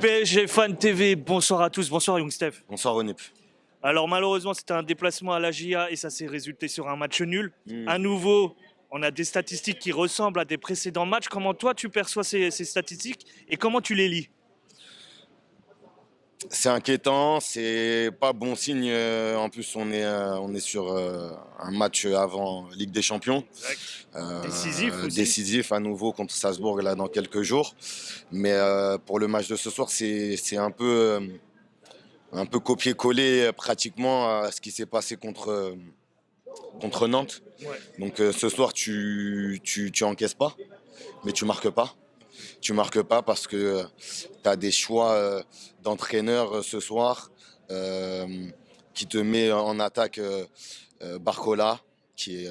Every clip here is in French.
PSG Fan TV, bonsoir à tous, bonsoir Young Steph. Bonsoir Ronip. Alors malheureusement c'était un déplacement à la GIA et ça s'est résulté sur un match nul. À nouveau, on a des statistiques qui ressemblent à des précédents matchs. Comment toi tu perçois ces statistiques et comment tu les lis? C'est inquiétant, c'est pas bon signe. En plus, on est sur un match avant Ligue des Champions. Décisif aussi. Décisif à nouveau contre Salzbourg là dans quelques jours. Mais pour le match de ce soir, c'est un peu copier-coller pratiquement à ce qui s'est passé contre Nantes. Ouais. Donc ce soir, tu encaisses pas, mais tu marques pas. Tu marques pas parce que tu as des choix d'entraîneur ce soir qui te met en attaque Barcola, qui est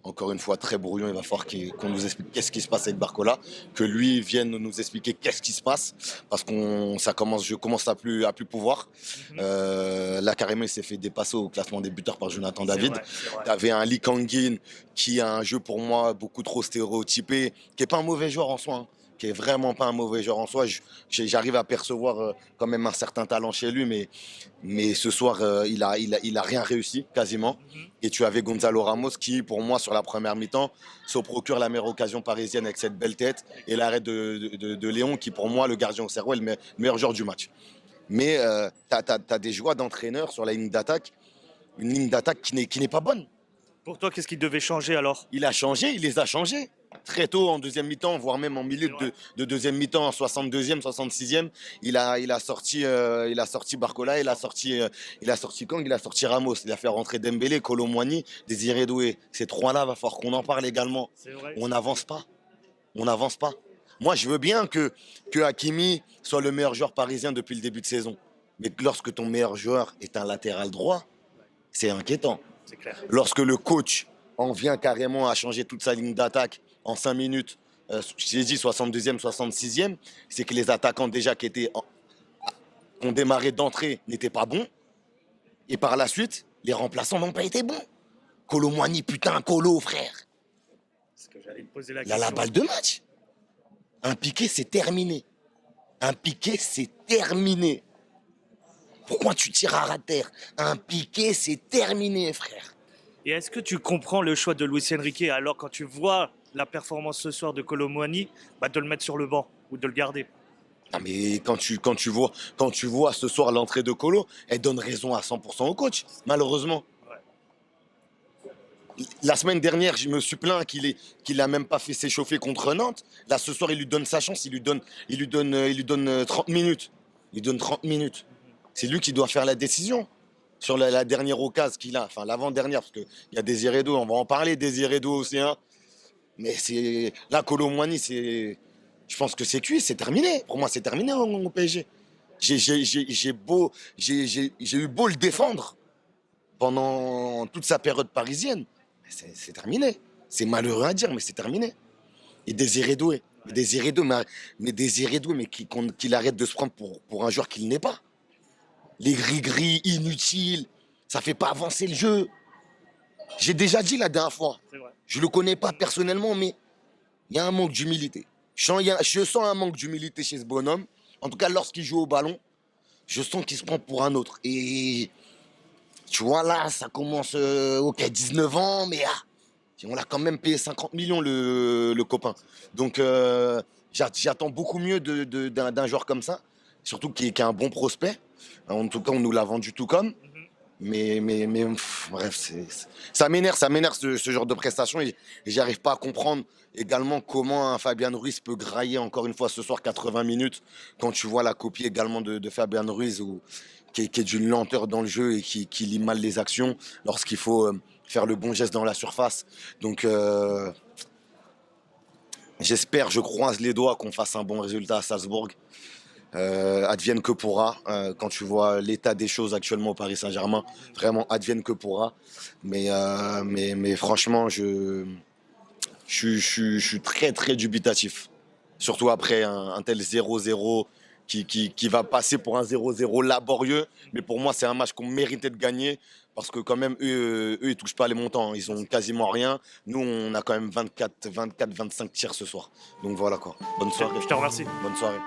encore une fois très brouillon. Il va falloir qu'on nous explique qu'est-ce qui se passe avec Barcola, que lui vienne nous expliquer qu'est-ce qui se passe, parce je commence à plus pouvoir. Là carrément il s'est fait dépasser au classement des buteurs par Jonathan David. Tu avais un Lee Kangin qui a un jeu pour moi beaucoup trop stéréotypé, qui est pas un mauvais joueur en soi, hein, qui est vraiment pas un mauvais joueur en soi. J'arrive à percevoir quand même un certain talent chez lui, mais ce soir, il a rien réussi, quasiment. Et tu avais Gonzalo Ramos qui, pour moi, sur la première mi-temps, se procure la meilleure occasion parisienne avec cette belle tête et l'arrêt de Léon, qui, pour moi, le gardien au cerveau, est le meilleur joueur du match. Mais tu as des joies d'entraîneur sur la ligne d'attaque, une ligne d'attaque qui n'est pas bonne. Pour toi, qu'est-ce qui devait changer alors? Il a changé, il les a changés. Très tôt en deuxième mi-temps, voire même en milieu de deuxième mi-temps, en 62e, 66e, il a sorti Barcola, il a sorti Kang, il a sorti Ramos, il a fait rentrer Dembélé, Kolo Muani, Désiré Doué. Ces trois-là, va falloir qu'on en parle également. On n'avance pas. On n'avance pas. Moi, je veux bien que Hakimi soit le meilleur joueur parisien depuis le début de saison. Mais lorsque ton meilleur joueur est un latéral droit, c'est inquiétant. C'est clair. Lorsque le coach en vient carrément à changer toute sa ligne d'attaque en 5 minutes, j'ai dit 62e, 66e, c'est que les attaquants déjà qui ont démarré d'entrée n'étaient pas bons. Et par la suite, les remplaçants n'ont pas été bons. Kolo Muani, putain, Kolo, frère. C'est ce que j'allais te poser la Il a question. la balle de match. Un piqué, c'est terminé. Un piqué, c'est terminé. Pourquoi tu tires à ras de terre? Un piqué, c'est terminé, frère. Et est-ce que tu comprends le choix de Luis Enrique alors quand tu vois la performance ce soir de Kolo Muani, de le mettre sur le banc ou de le garder? Ah mais quand tu vois ce soir l'entrée de Kolo, elle donne raison à 100% au coach, malheureusement. Ouais. La semaine dernière, je me suis plaint qu'il a même pas fait s'échauffer contre Nantes. Là, ce soir, il lui donne sa chance, il lui donne 30 minutes. Il donne 30 minutes. C'est lui qui doit faire la décision sur la dernière occasion qu'il a, enfin l'avant-dernière, parce qu'il y a Désiré Doué, on va en parler, Désiré Doué aussi, hein. Mais là, Kolo Muani, je pense que c'est cuit, c'est terminé. Pour moi, c'est terminé au PSG. J'ai eu beau le défendre pendant toute sa période parisienne. C'est terminé. C'est malheureux à dire, mais c'est terminé. Et Désiré Doué. Désiré Doué, mais qu'il arrête de se prendre pour un joueur qu'il n'est pas. Les gris-gris, inutiles, ça fait pas avancer le jeu. J'ai déjà dit la dernière fois. Je le connais pas personnellement, mais il y a un manque d'humilité. Je sens un manque d'humilité chez ce bonhomme. En tout cas, lorsqu'il joue au ballon, je sens qu'il se prend pour un autre. Et tu vois, là, ça commence, ok, 19 ans, mais on l'a quand même payé 50 millions, le copain. Donc, j'attends beaucoup mieux d'un joueur comme ça, surtout qui a un bon prospect. En tout cas, on nous l'a vendu tout comme. Mais bref, ça m'énerve ce genre de prestation et j'arrive pas à comprendre également comment un Fabian Ruiz peut grailler encore une fois ce soir 80 minutes quand tu vois la copie également de Fabian Ruiz qui est d'une lenteur dans le jeu et qui lit mal les actions lorsqu'il faut faire le bon geste dans la surface. Donc je croise les doigts qu'on fasse un bon résultat à Salzbourg. Advienne que pourra, quand tu vois l'état des choses actuellement au Paris Saint-Germain, vraiment advienne que pourra. Mais franchement, je suis très très dubitatif. Surtout après un tel 0-0 qui va passer pour un 0-0 laborieux. Mais pour moi, c'est un match qu'on méritait de gagner parce que quand même, eux ils touchent pas les montants. Ils ont quasiment rien. Nous, on a quand même 24-25 tirs ce soir. Donc voilà quoi. Bonne soirée. Je te remercie. Bonne soirée.